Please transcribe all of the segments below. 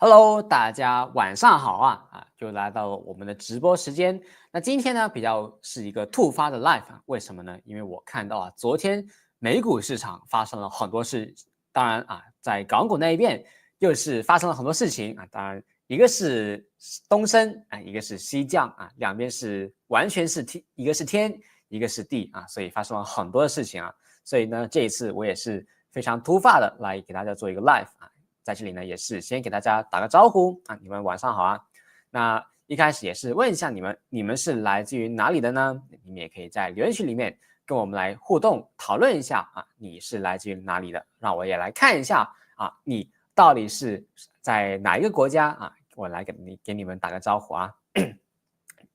Hello，大家晚上好就来到了我们的直播时间。那今天呢，比较是一个突发的 live为什么呢？因为我看到昨天美股市场发生了很多事，当然在港股那一边又是发生了很多事情当然一个是东升一个是西降两边是完全是一个是天，一个是地所以发生了很多的事情所以呢，这一次我也是非常突发的来给大家做一个 live在这里呢，也是先给大家打个招呼你们晚上好那一开始也是问一下你们是来自于哪里的呢？你们也可以在留言区里面跟我们来互动讨论一下你是来自于哪里的？让我也来看一下你到底是在哪一个国家我来给你们打个招呼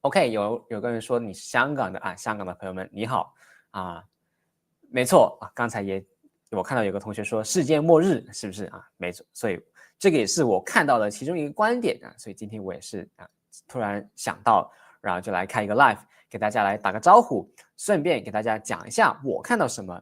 OK， 有个人说你是香港的香港的朋友们你好没错刚才我看到有个同学说世界末日是不是没错，所以这个也是我看到的其中一个观点所以今天我也是突然想到，然后就来开一个 live 给大家来打个招呼，顺便给大家讲一下我看到什么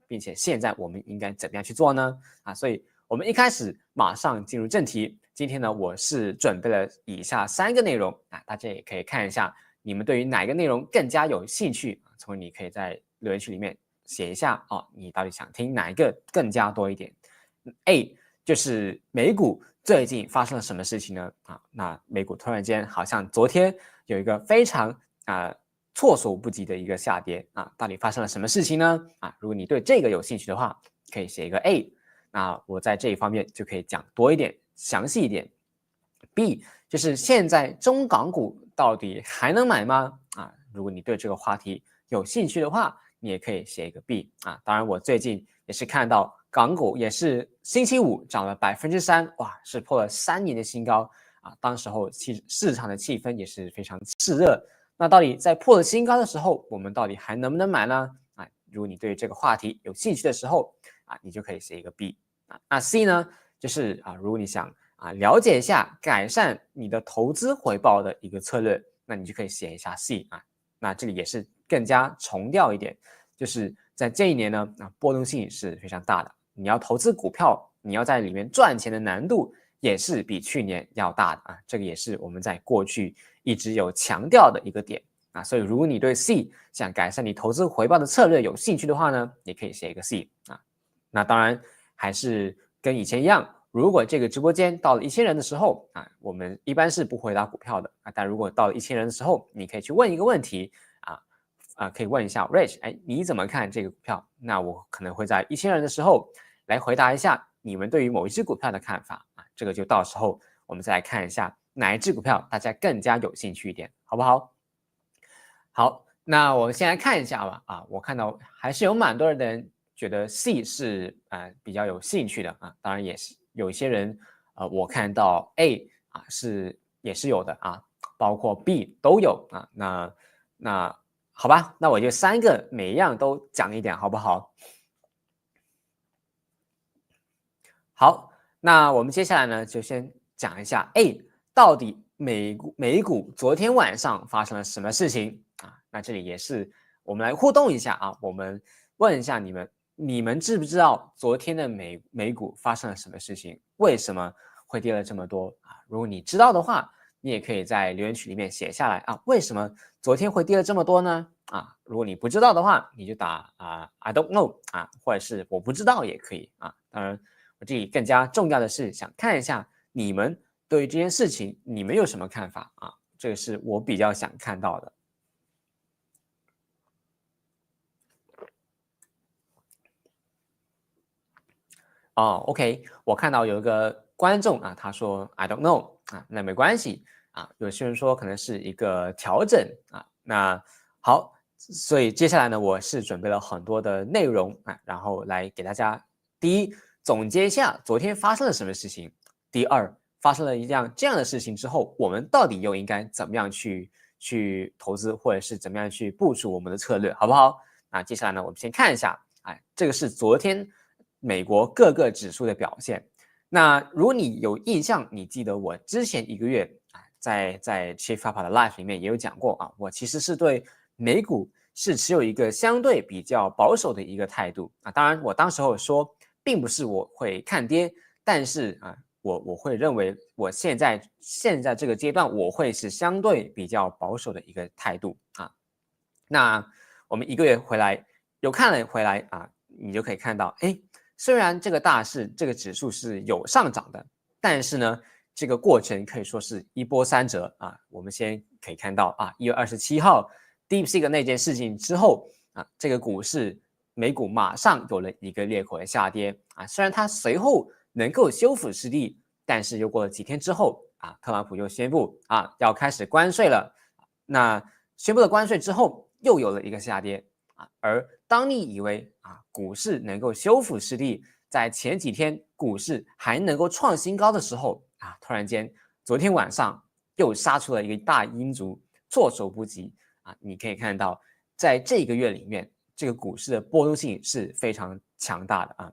并且现在我们应该怎么样去做呢所以我们一开始马上进入正题。今天呢，我是准备了以下3个内容大家也可以看一下你们对于哪一个内容更加有兴趣，从你可以在留言区里面写一下你到底想听哪一个更加多一点。A 就是美股最近发生了什么事情呢那美股突然间好像昨天有一个非常措手不及的一个下跌到底发生了什么事情呢如果你对这个有兴趣的话，可以写一个 A， 那我在这一方面就可以讲多一点详细一点。B 就是现在中港股到底还能买吗如果你对这个话题有兴趣的话，你也可以写一个 B 当然我最近也是看到港股也是星期五涨了3%，哇，是破了3年的新高当时候市场的气氛也是非常炽热。那到底在破了新高的时候，我们到底还能不能买呢如果你对这个话题有兴趣的时候你就可以写一个 B那 C 呢，就是如果你想了解一下改善你的投资回报的一个策略，那你就可以写一下 C 那这里也是更加重调一点，就是在这一年呢波动性是非常大的，你要投资股票，你要在里面赚钱的难度也是比去年要大的这个也是我们在过去一直有强调的一个点所以如果你对 C 想改善你投资回报的策略有兴趣的话呢，也可以写一个 C 那当然还是跟以前一样，如果这个直播间到了1000人的时候我们一般是不回答股票的但如果到了1000人的时候，你可以去问一个问题可以问一下 Rich， 你怎么看这个股票？那我可能会在1000人的时候来回答一下你们对于某一只股票的看法这个就到时候我们再来看一下哪一只股票大家更加有兴趣一点，好不好？好，那我们先来看一下吧我看到还是有蛮多人觉得 C 是比较有兴趣的当然也是有一些人我看到 A 也是有的包括 B 都有那好吧，那我就3个每一样都讲一点好不好？好，那我们接下来呢就先讲一下 A 到底美股昨天晚上发生了什么事情那这里也是我们来互动一下我们问一下你们知不知道昨天的美股发生了什么事情？为什么会跌了这么多如果你知道的话，你也可以在留言区里面写下来为什么昨天会跌了这么多呢？如果你不知道的话，你就打I don't know 或者是我不知道也可以当然，我这里更加重要的是想看一下你们对于这件事情你们有什么看法这个是我比较想看到的。OK， 我看到有一个观众他说 I don't know 那没关系有些人说可能是一个调整那好，所以接下来呢，我是准备了很多的内容然后来给大家第一总结一下昨天发生了什么事情，第二发生了这样的事情之后，我们到底又应该怎么样去投资，或者是怎么样去部署我们的策略，好不好？那接下来呢，我们先看一下这个是昨天美国各个指数的表现。那如果你有印象，你记得我之前1个月在 Chief Papa 的 Live 里面也有讲过我其实是对美股是持有一个相对比较保守的一个态度当然我当时候说并不是我会看跌，但是我会认为我现在这个阶段我会是相对比较保守的一个态度啊。那我们1个月回来有看了回来啊，你就可以看到，哎，虽然这个大势这个指数是有上涨的，但是呢，这个过程可以说是一波三折啊。我们先可以看到啊，1月27号 DeepSeek 那件事情之后啊，这个美股马上有了一个裂口的下跌啊。虽然它随后能够修复失地，但是又过了几天之后啊，特朗普又宣布啊要开始关税了。那宣布了关税之后，又有了一个下跌啊。而当你以为啊股市能够修复失地，在前几天股市还能够创新高的时候啊，突然间昨天晚上又杀出了一个大阴烛，措手不及啊。你可以看到，在这个月里面，这个股市的波动性是非常强大的啊。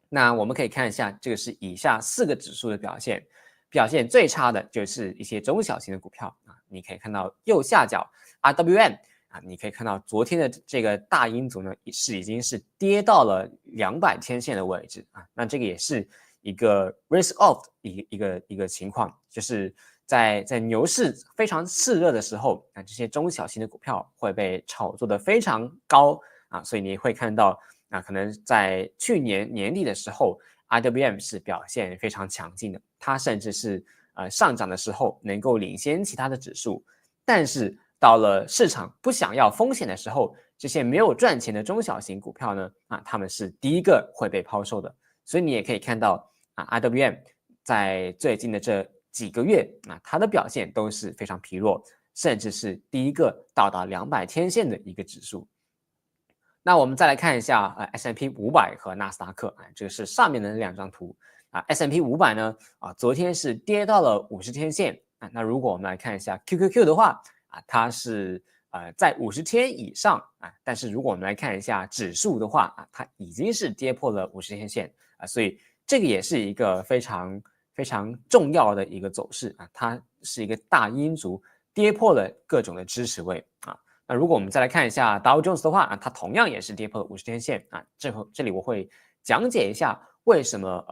那我们可以看一下，这个是以下4个指数的表现。表现最差的就是一些中小型的股票啊，你可以看到右下角 RWM 啊，你可以看到昨天的这个大阴烛呢已经是跌到了200天线的位置啊，那这个也是一个 risk off 一个情况，就是在牛市非常炽热的时候啊，这些中小型的股票会被炒作的非常高啊，所以你会看到啊，可能在去年年底的时候。IWM 是表现非常强劲的，它甚至是上涨的时候能够领先其他的指数，但是到了市场不想要风险的时候，这些没有赚钱的中小型股票呢，啊，他们是第一个会被抛售的。所以你也可以看到啊 ，IWM 在最近的这几个月啊，它的表现都是非常疲弱，甚至是第一个到达200天线的一个指数。那我们再来看一下S&P 500和纳斯达克啊，这个是上面的那2张图啊。S&P 500呢啊，昨天是跌到了50天线啊。那如果我们来看一下 QQQ 的话啊，它是在50天以上啊。但是如果我们来看一下指数的话啊，它已经是跌破了50天线啊，所以这个也是一个非常重要的一个走势啊。它是一个大阴烛跌破了各种的支持位啊。那如果我们再来看一下 Dow Jones 的话啊，它同样也是跌破了50天线啊。这里我会讲解一下为什么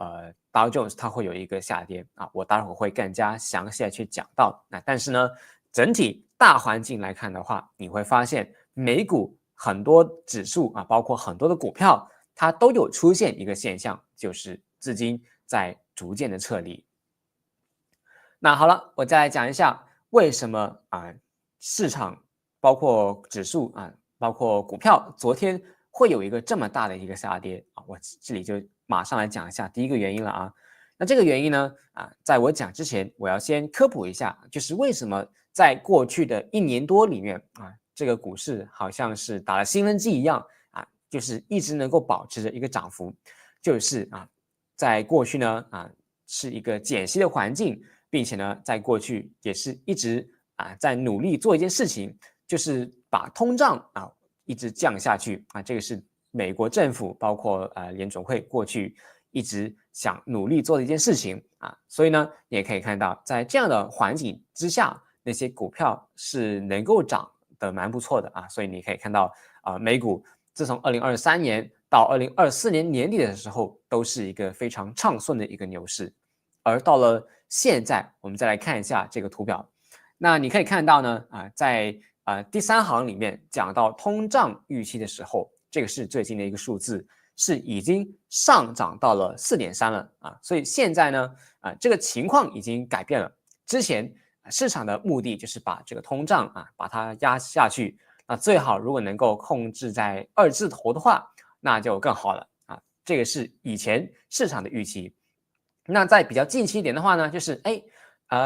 Dow Jones 它会有一个下跌啊，我待会儿会更加详细的去讲到。那但是呢，整体大环境来看的话，你会发现美股很多指数啊，包括很多的股票，它都有出现一个现象，就是资金在逐渐的撤离。那好了，我再来讲一下为什么市场。包括指数啊，包括股票，昨天会有一个这么大的一个下跌啊，我这里就马上来讲一下第一个原因了啊。那这个原因呢啊，在我讲之前，我要先科普一下，就是为什么在过去的1年多里面啊，这个股市好像是打了兴奋剂一样啊，就是一直能够保持着一个涨幅，就是啊，在过去呢啊是一个减息的环境，并且呢，在过去也是一直在努力做一件事情。就是把通胀啊一直降下去啊，这个是美国政府包括联准会过去一直想努力做的一件事情啊，所以呢，你也可以看到，在这样的环境之下，那些股票是能够涨得蛮不错的啊，所以你可以看到美股自从2023年到2024年年底的时候，都是一个非常畅顺的一个牛市，而到了现在，我们再来看一下这个图表，那你可以看到呢在第3行里面讲到通胀预期的时候，这个是最近的一个数字，是已经上涨到了4.3了啊，所以现在呢这个情况已经改变了。之前市场的目的就是把这个通胀把它压下去，那最好如果能够控制在2字头的话，那就更好了啊。这个是以前市场的预期。那在比较近期一点的话呢，就是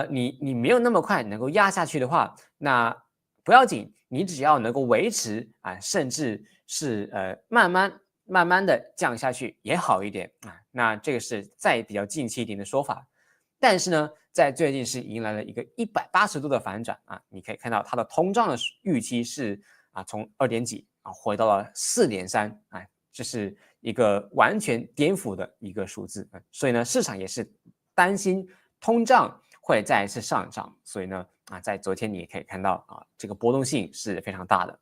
你没有那么快能够压下去的话，那不要紧，你只要能够维持甚至是慢慢的降下去也好一点啊。那这个是在比较近期一点的说法。但是呢，在最近是迎来了一个180度的反转啊，你可以看到它的通胀的预期是从2点几回到了4.3这是一个完全颠覆的一个数字所以呢，市场也是担心通胀会再一次上涨，所以呢在昨天你也可以看到这个波动性是非常大的。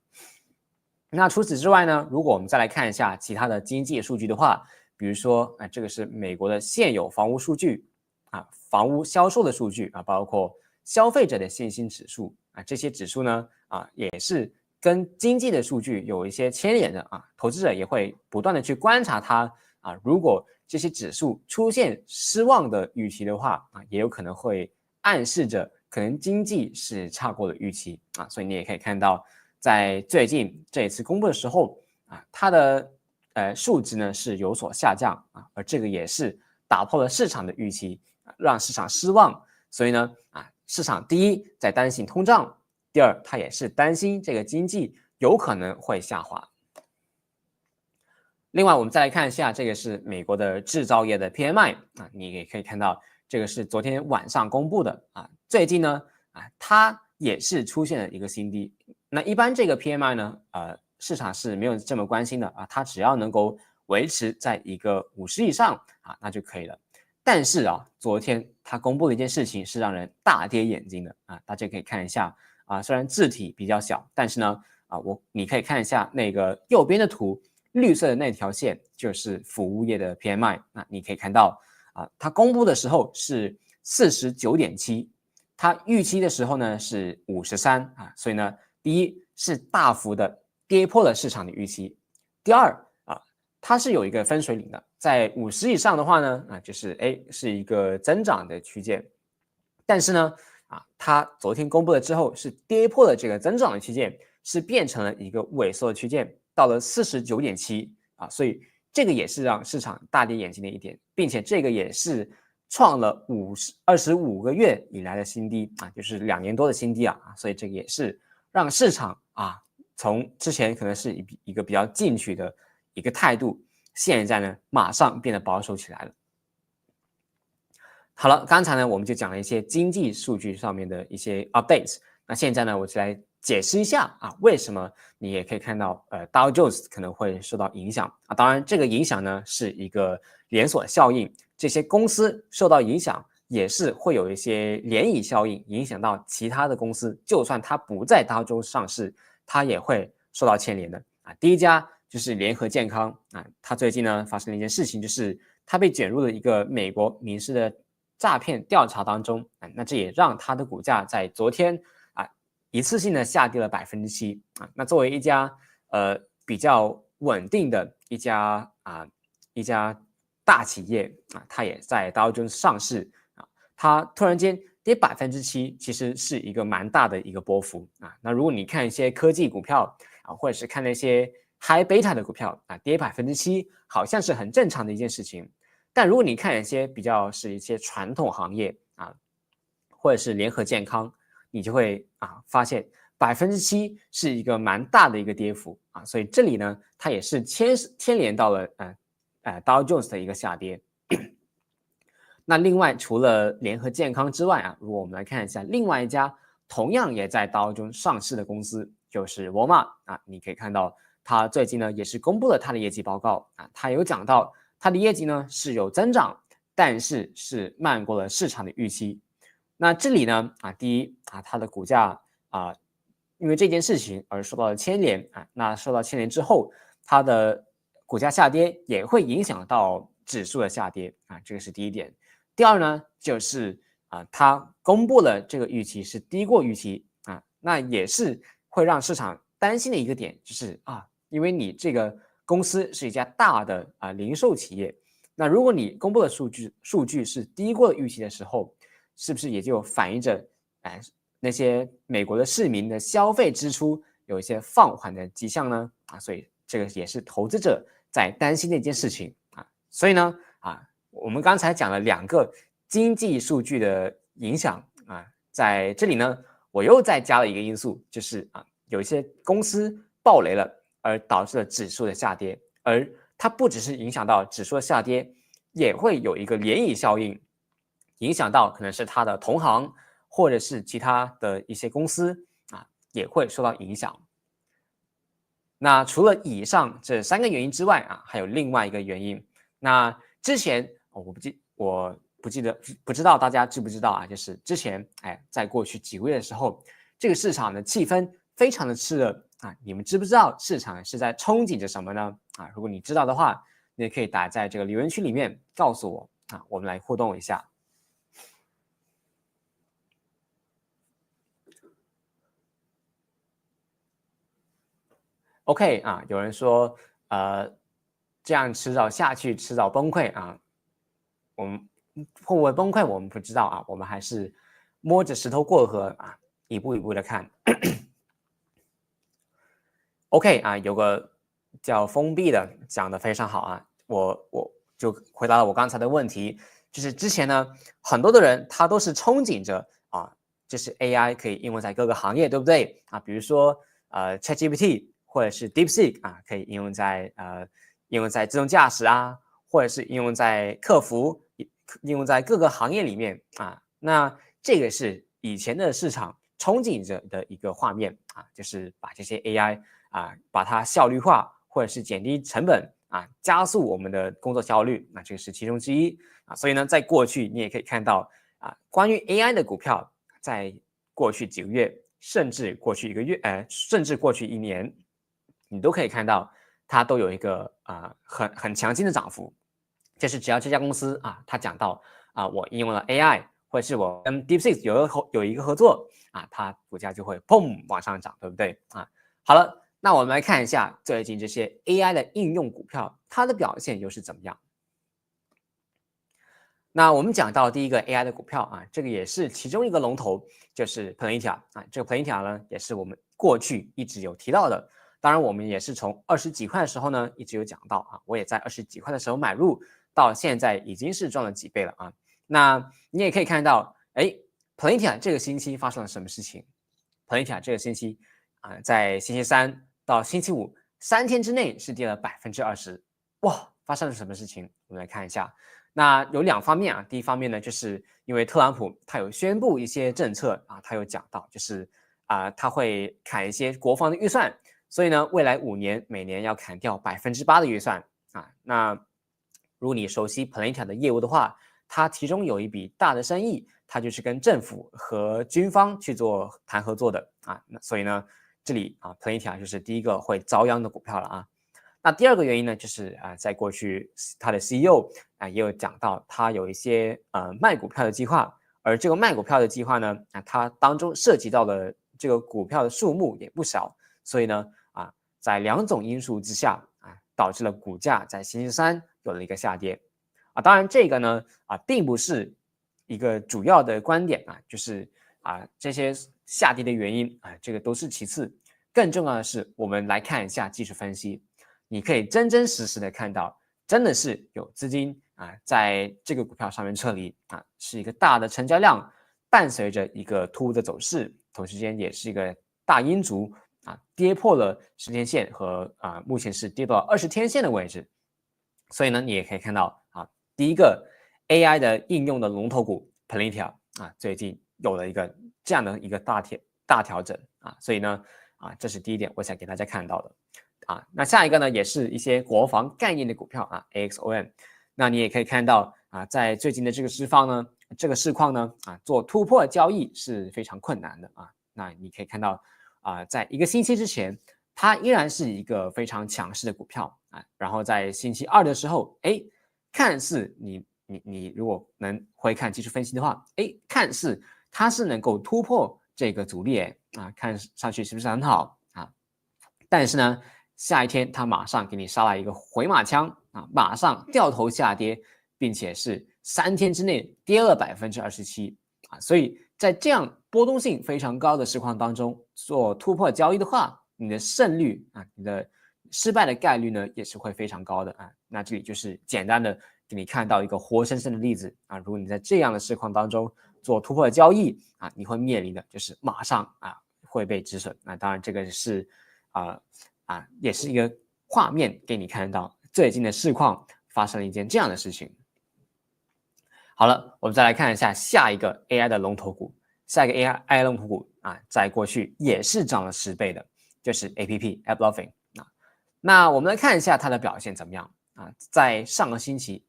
那除此之外呢，如果我们再来看一下其他的经济数据的话，比如说这个是美国的现有房屋数据房屋销售的数据包括消费者的信心指数这些指数呢也是跟经济的数据有一些牵连的投资者也会不断的去观察它如果这些指数出现失望的预期的话也有可能会暗示着可能经济是差过了预期所以你也可以看到，在最近这一次公布的时候它的数值呢是有所下降而这个也是打破了市场的预期，让市场失望。所以呢市场第一在担心通胀，第二它也是担心这个经济有可能会下滑。另外我们再来看一下，这个是美国的制造业的 PMI 你也可以看到这个是昨天晚上公布的最近呢它也是出现了一个新低。那一般这个 PMI 呢市场是没有这么关心的它只要能够维持在一个50以上那就可以了。但是昨天它公布了一件事情是让人大跌眼镜的大家可以看一下虽然字体比较小，但是呢你可以看一下那个右边的图，绿色的那条线就是服务业的 PMI 你可以看到它公布的时候是 49.7， 它预期的时候呢是53所以呢第一是大幅的跌破了市场的预期，第二它是有一个分水岭的，在50以上的话呢就是是一个增长的区间，但是呢它昨天公布了之后是跌破了这个增长的区间，是变成了一个萎缩的区间，到了 49.7所以这个也是让市场大跌眼镜的一点，并且这个也是创了25个月以来的新低就是2年多的新低所以这个也是让市场从之前可能是一个比较进取的一个态度，现在呢马上变得保守起来了。好了，刚才呢我们就讲了一些经济数据上面的一些 updates， 那现在呢我就来解释一下为什么你也可以看到Dow Jones 可能会受到影响当然这个影响呢是一个连锁效应，这些公司受到影响也是会有一些涟漪效应，影响到其他的公司，就算它不在Dow Jones上市，它也会受到牵连的第一家就是联合健康它最近呢发生了一件事情，就是它被卷入了一个美国民事的诈骗调查当中那这也让它的股价在昨天一次性的下跌了 7% 那作为一家比较稳定的一家大企业它也在Dow Jones上市它突然间跌 7%， 其实是一个蛮大的一个波幅那如果你看一些科技股票或者是看那些 high beta 的股票跌 7% 好像是很正常的一件事情，但如果你看一些比较是一些传统行业或者是联合健康，你就会发现 7% 是一个蛮大的一个跌幅所以这里呢它也是牵连到了Dow Jones 的一个下跌。那另外除了联合健康之外如果我们来看一下另外一家同样也在Dow Jones上市的公司，就是沃尔玛你可以看到它最近呢也是公布了它的业绩报告它有讲到它的业绩呢是有增长，但是是慢过了市场的预期。那这里呢第一它的股价因为这件事情而受到了牵连那受到牵连之后，它的股价下跌也会影响到指数的下跌这个是第一点。第二呢就是它公布了这个预期是低过预期那也是会让市场担心的一个点，就是因为你这个公司是一家大的零售企业，那如果你公布的数据是低过预期的时候，是不是也就反映着那些美国的市民的消费支出有一些放缓的迹象呢所以这个也是投资者在担心的一件事情所以呢我们刚才讲了2个经济数据的影响在这里呢我又再加了一个因素，就是有一些公司爆雷了而导致了指数的下跌，而它不只是影响到指数的下跌，也会有一个涟漪效应，影响到可能是它的同行或者是其他的一些公司也会受到影响。那除了以上这3个原因之外还有另外一个原因。那之前我不知道大家知不知道就是之前在过去几个月的时候，这个市场的气氛非常的炽热你们知不知道市场是在憧憬着什么呢如果你知道的话，你也可以打在这个留言区里面告诉我我们来互动一下。OK 啊，有人说这样迟早下去，迟早崩溃啊。我们会不会崩溃，我们不知道啊，我们还是摸着石头过河啊，一步一步的看。OK 啊，有个叫封闭的讲的非常好啊，我就回答了我刚才的问题，就是之前呢，很多的人他都是憧憬着啊，就是 AI 可以应用在各个行业，对不对啊？比如说ChatGPT 或者是 DeepSeek 啊，可以应用在自动驾驶啊，或者是应用在客服，应用在各个行业里面啊。那这个是以前的市场憧憬着的一个画面啊，就是把这些 AI 把它效率化，或者是减低成本啊，加速我们的工作效率，那这个是其中之一啊。所以呢，在过去你也可以看到啊，关于 AI 的股票，在过去几个月，甚至过去1个月，甚至过去1年，你都可以看到它都有一个很强劲的涨幅。就是只要这家公司啊，它讲到我应用了 AI，或者是我跟 DeepSeek 有一个合作啊，它股价就会砰往上涨，对不对啊？好了，那我们来看一下最近这些 AI 的应用股票，它的表现又是怎么样？那我们讲到第一个 AI 的股票啊，这个也是其中一个龙头，就是 Planitia 啊。这个 Planitia 呢，也是我们过去一直有提到的。当然，我们也是从20几块的时候呢，一直有讲到啊。我也在20几块的时候买入，到现在已经是赚了几倍了啊。那你也可以看到，哎，Planitia 这个星期发生了什么事情？Planitia 这个星期在星期三到星期五3天之内是跌了20%，哇，发生了什么事情？我们来看一下。那有2方面啊，第一方面呢，就是因为特朗普他有宣布一些政策啊，他有讲到，就是他会砍一些国防的预算，所以呢，未来5年每年要砍掉8%的预算啊。那如果你熟悉 Planitia 的业务的话，它其中有一笔大的生意，它就是跟政府和军方去谈合作的啊。那所以呢，这里Planitia 就是第一个会遭殃的股票了啊。那第二个原因呢，就是在过去他的 CEO 也有讲到，他有一些卖股票的计划，而这个卖股票的计划呢，它当中涉及到的这个股票的数目也不少，所以呢，在2种因素之下导致了股价在星期三有了一个下跌当然这个呢并不是一个主要的观点就是这些下跌的原因这个都是其次，更重要的是我们来看一下技术分析。你可以真真实实的看到，真的是有资金在这个股票上面撤离是一个大的成交量，伴随着一个突兀的走势，同时间也是一个大阴烛跌破了10天线和目前是跌到20天线的位置，所以呢，你也可以看到第一个 AI 的应用的龙头股 Planitia 最近有了一个这样的一个大调整所以呢这是第一点，我想给大家看到的。那下一个呢，也是一些国防概念的股票AXON。那你也可以看到在最近的这个市况呢，做突破交易是非常困难的那你可以看到在1个星期之前，它依然是一个非常强势的股票然后在星期二的时候，看似你如果能会看技术分析的话，看似它是能够突破这个阻力看上去是不是很好但是呢，下一天它马上给你杀来一个回马枪马上掉头下跌，并且是3天之内跌了27%所以在这样波动性非常高的市况当中做突破交易的话，你的胜率你的失败的概率呢也是会非常高的那这里就是简单的给你看到一个活生生的例子如果你在这样的市况当中做突破交易你会面临的就是马上会被止损当然这个是也是一个画面给你看到最近的市况发生了一件这样的事情。好了，我们再来看一下下一个 AI 的龙头股，下一个 AI 龙头股在过去也是涨了10倍的，就是 AppLovin 那我们来看一下它的表现怎么样在上个星期，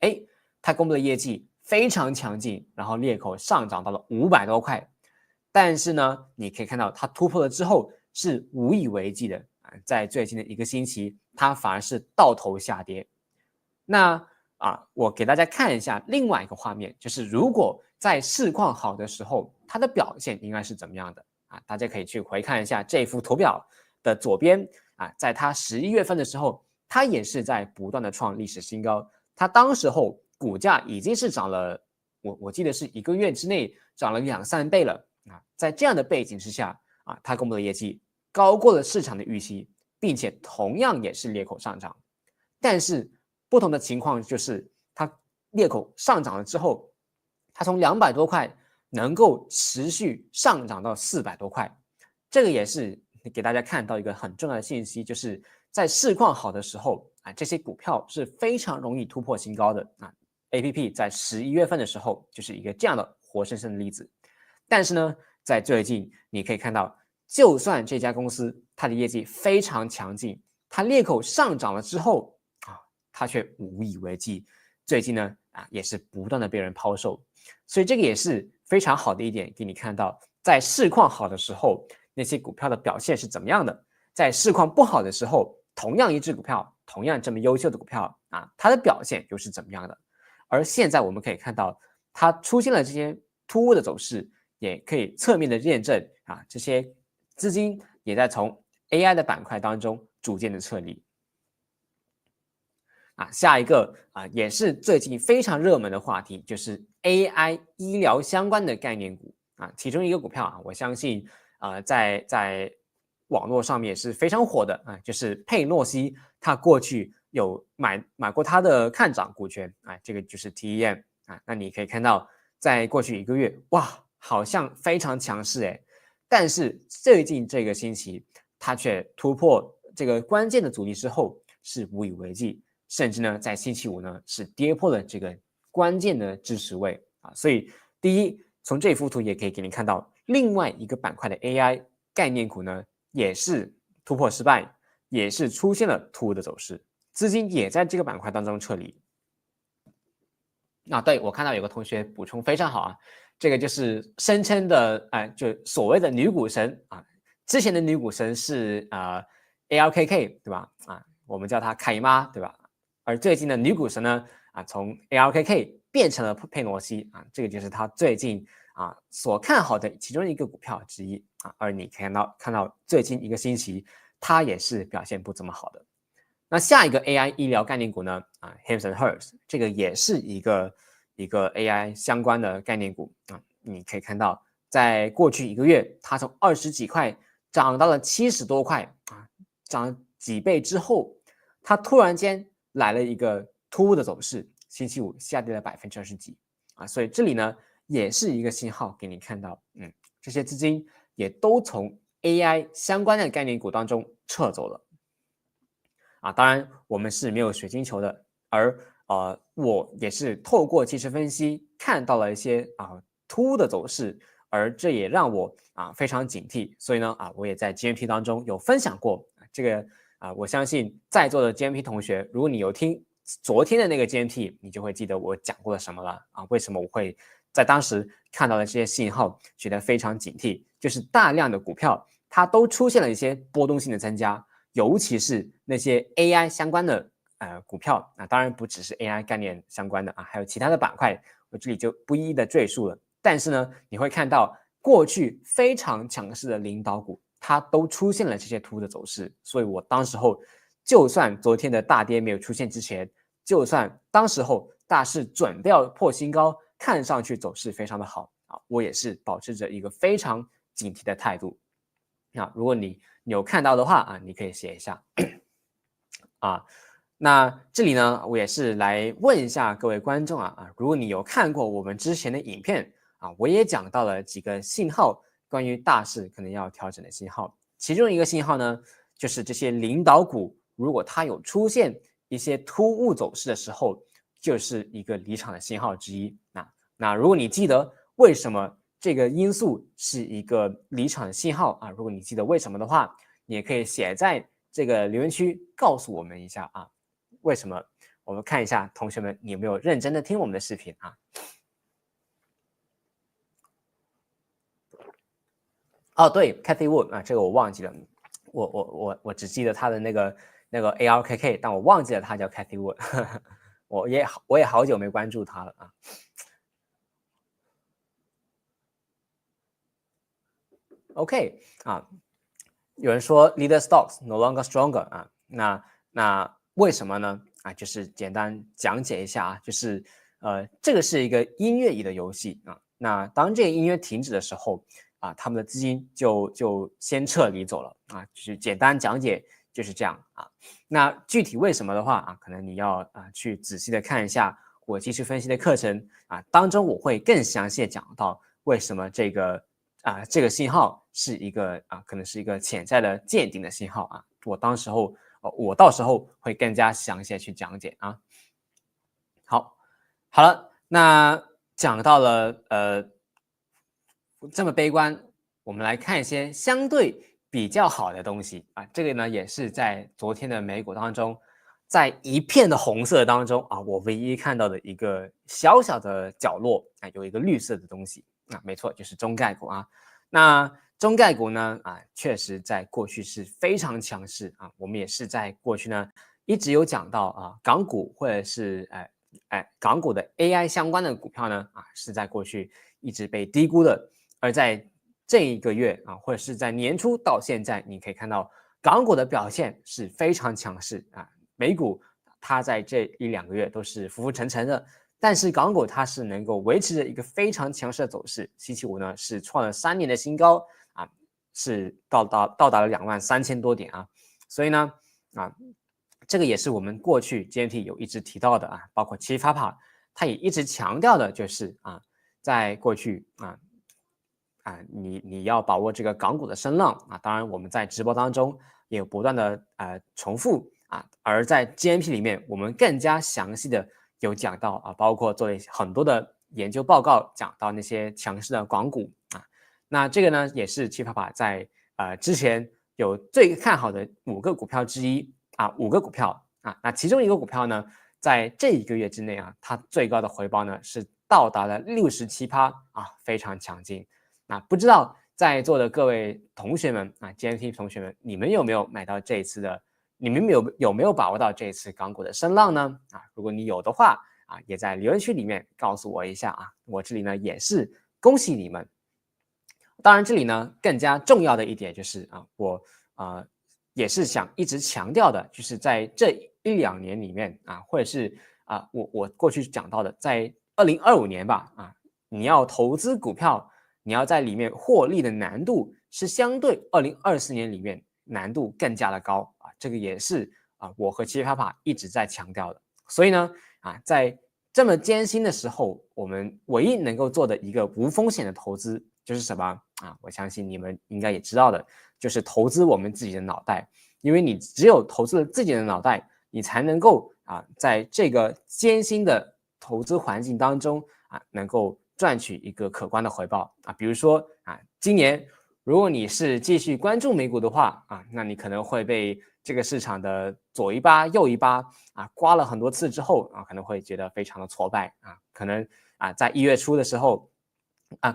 它公布的业绩非常强劲，然后裂口上涨到了500多块，但是呢，你可以看到它突破了之后是无以为继的在最近的1个星期，它反而是倒头下跌。那我给大家看一下另外一个画面，就是如果在市况好的时候，它的表现应该是怎么样的大家可以去回看一下这幅图表的左边在它11月份的时候，它也是在不断的创历史新高。它当时候股价已经是涨了，我记得是1个月之内涨了2-3倍了在这样的背景之下它公布的业绩高过了市场的预期，并且同样也是裂口上涨。但是不同的情况就是它裂口上涨了之后，它从200多块能够持续上涨到400多块，这个也是给大家看到一个很重要的信息，就是在市况好的时候这些股票是非常容易突破新高的APP 在11月份的时候就是一个这样的活生生的例子。但是呢，在最近你可以看到，就算这家公司它的业绩非常强劲，它裂口上涨了之后它却无以为继。最近呢也是不断的被人抛售，所以这个也是非常好的一点，给你看到在市况好的时候，那些股票的表现是怎么样的；在市况不好的时候，同样一只股票，同样这么优秀的股票它的表现又是怎么样的？而现在我们可以看到，它出现了这些突兀的走势，也可以侧面的验证这些资金也在从 AI 的板块当中逐渐的撤离。下一个也是最近非常热门的话题，就是 AI 医疗相关的概念股其中一个股票我相信在网络上面也是非常火的就是佩诺西，他过去有买过他的看涨股权这个就是 TEM 那你可以看到，在过去1个月，哇，好像非常强势但是最近这个星期，它却突破这个关键的阻力之后，是无以为继。甚至呢，在星期五呢是跌破了这个关键的支持位所以第一，从这幅图也可以给你看到，另外一个板块的 AI 概念股呢也是突破失败，也是出现了突兀的走势，资金也在这个板块当中撤离。对，我看到有个同学补充非常好这个就是声称的就所谓的女股神之前的女股神是ARKK 对吧我们叫她凯妈对吧？而最近的女股神呢从 ARKK 变成了佩诺西这个就是他最近所看好的其中一个股票之一而你看到最近1个星期它也是表现不怎么好的。那下一个 AI 医疗概念股呢Hims & Hers 这个也是一个 AI 相关的概念股你可以看到在过去1个月它从20几块涨到了70多块涨了几倍之后，它突然间来了一个突兀的走势，星期五下跌了20%几所以这里呢也是一个信号给你看到这些资金也都从 AI 相关的概念股当中撤走了当然我们是没有水晶球的，而我也是透过技术分析看到了一些突兀的走势，而这也让我非常警惕，所以呢我也在 GMP 当中有分享过这个我相信在座的 GMP 同学，如果你有听昨天的那个 GMP， 你就会记得我讲过了什么了为什么我会在当时看到了这些信号，觉得非常警惕，就是大量的股票它都出现了一些波动性的增加，尤其是那些 AI 相关的股票当然不只是 AI 概念相关的还有其他的板块，我这里就不一一的赘述了。但是呢，你会看到过去非常强势的领导股，它都出现了这些突兀的走势，所以我当时候就算昨天的大跌没有出现之前，就算当时候大势准备要破新高，看上去走势非常的好我也是保持着一个非常警惕的态度如果你有看到的话你可以写一下那这里呢，我也是来问一下各位观众如果你有看过我们之前的影片我也讲到了几个信号，关于大势可能要调整的信号。其中一个信号呢，就是这些领导股如果它有出现一些突兀走势的时候，就是一个离场的信号之一。那如果你记得为什么这个因素是一个离场的信号如果你记得为什么的话，你也可以写在这个留言区告诉我们一下为什么？我们看一下同学们你有没有认真的听我们的视频对 ，Cathy Wood 这个我忘记了，我只记得他的那个 ARKK， 但我忘记了他叫 Cathy Wood， 我也好久没关注他了OK 有人说 leader stocks no longer stronger 啊，那为什么呢？啊，就是简单讲解一下啊，就是这个是一个音乐椅的游戏啊，那当这个音乐停止的时候啊，他们的资金就先撤离走了啊，就是简单讲解就是这样啊。那具体为什么的话啊，可能你要去仔细的看一下我技术分析的课程啊，当中我会更详细的讲到为什么这个信号是一个可能是一个潜在的见顶的信号啊，我到时候会更加详细的去讲解啊。好了，那讲到了这么悲观，我们来看一些相对比较好的东西啊。这个呢也是在昨天的美股当中，在一片的红色当中啊，我唯一看到的一个小小的角落啊，有一个绿色的东西啊，没错，就是中概股啊。那中概股呢确实在过去是非常强势啊，我们也是在过去呢一直有讲到啊，港股或者是港股的 AI 相关的股票呢是在过去一直被低估的，而在这一个月或者是在年初到现在，你可以看到港股的表现是非常强势啊，美股它在这1-2个月都是浮浮沉沉的，但是港股它是能够维持着一个非常强势的走势，星期五呢是创了3年的新高啊，是到达了23000多点啊，所以呢这个也是我们过去 GMT 有一直提到的啊，包括七发帕，他也一直强调的就是在过去你要把握这个港股的声浪啊，当然我们在直播当中也有不断的重复啊，而在 GMT 里面我们更加详细的有讲到啊，包括做了很多的研究报告，讲到那些强势的港股啊，那这个呢也是七发帕在之前有最看好的5个股票之一。5个股票那其中一个股票呢，在这一个月之内它最高的回报呢是到达了67%非常强劲。那不知道在座的各位同学们GMT 同学们，你们有没有买到这一次的？你们有没有把握到这一次港股的声浪呢？如果你有的话也在留言区里面告诉我一下我这里呢也是恭喜你们。当然，这里呢更加重要的一点就是我也是想一直强调的，就是在这1-2年里面或者是我过去讲到的，在2025年吧你要投资股票，你要在里面获利的难度是相对2024年里面难度更加的高这个也是我和七发帕一直在强调的。所以呢在这么艰辛的时候，我们唯一能够做的一个无风险的投资就是什么我相信你们应该也知道的，就是投资我们自己的脑袋，因为你只有投资了自己的脑袋，你才能够在这个艰辛的投资环境当中能够赚取一个可观的回报比如说今年如果你是继续关注美股的话那你可能会被这个市场的左一巴右一巴刮了很多次之后可能会觉得非常的挫败可能在1月初的时候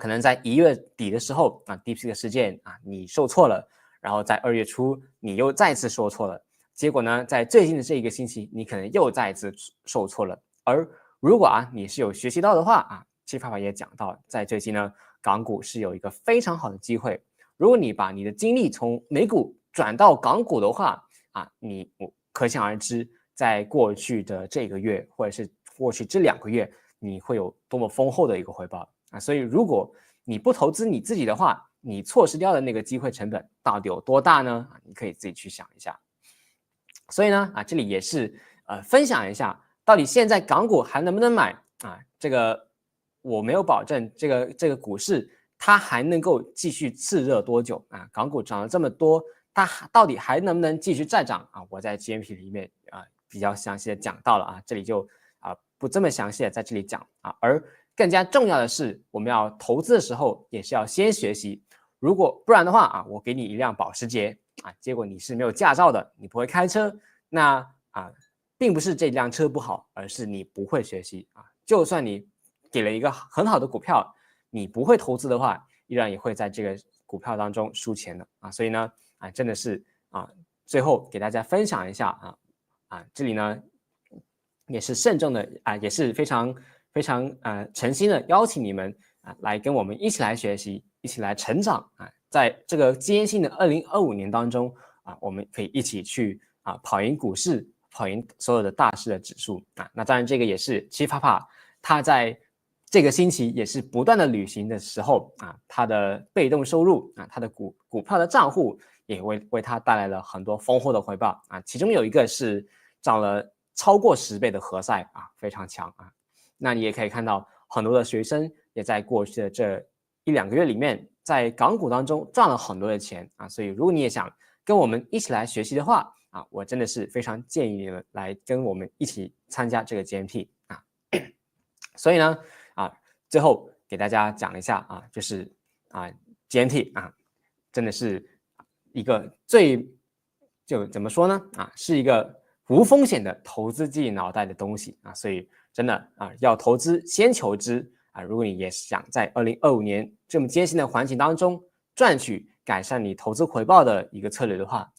可能在1月底的时候DeepSeek 事件你受挫了，然后在2月初你又再次受挫了，结果呢在最近的这一个星期你可能又再一次受挫了。而如果你是有学习到的话七发法也讲到，在最近呢港股是有一个非常好的机会，如果你把你的精力从美股转到港股的话你可想而知，在过去的这个月或者是过去这2个月，你会有多么丰厚的一个回报所以如果你不投资你自己的话，你错失掉的那个机会成本到底有多大呢？你可以自己去想一下。所以呢这里也是分享一下，到底现在港股还能不能买这个我没有保证这个股市它还能够继续炽热多久港股涨了这么多，它到底还能不能继续再涨我在 GMT 里面比较详细的讲到了这里就不这么详细的在这里讲而更加重要的是，我们要投资的时候也是要先学习，如果不然的话我给你一辆保时捷结果你是没有驾照的，你不会开车，那并不是这辆车不好，而是你不会学习就算你给了一个很好的股票，你不会投资的话，依然也会在这个股票当中输钱的所以呢真的是最后给大家分享一下这里呢也是慎重的也是非常诚心的邀请你们来跟我们一起来学习，一起来成长在这个艰辛的2025年当中我们可以一起去跑赢股市，跑赢所有的大市的指数那当然这个也是七啪啪他在这个星期也是不断的旅行的时候他的被动收入他的股票的账户也为他带来了很多丰厚的回报其中有一个是涨了超过10倍的何塞非常强那你也可以看到很多的学生也在过去的这1-2个月里面，在港股当中赚了很多的钱所以如果你也想跟我们一起来学习的话我真的是非常建议你们来跟我们一起参加这个 GMT 所以呢最后给大家讲一下就是GMT 真的是一个就怎么说呢是一个无风险的投资记忆脑袋的东西所以真的要投资先求知如果你也想在2025年这么艰辛的环境当中赚取改善你投资回报的一个策略的话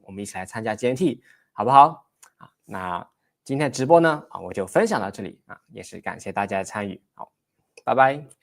我们一起来参加 GMT 好不好那今天的直播呢我就分享到这里也是感谢大家的参与好拜拜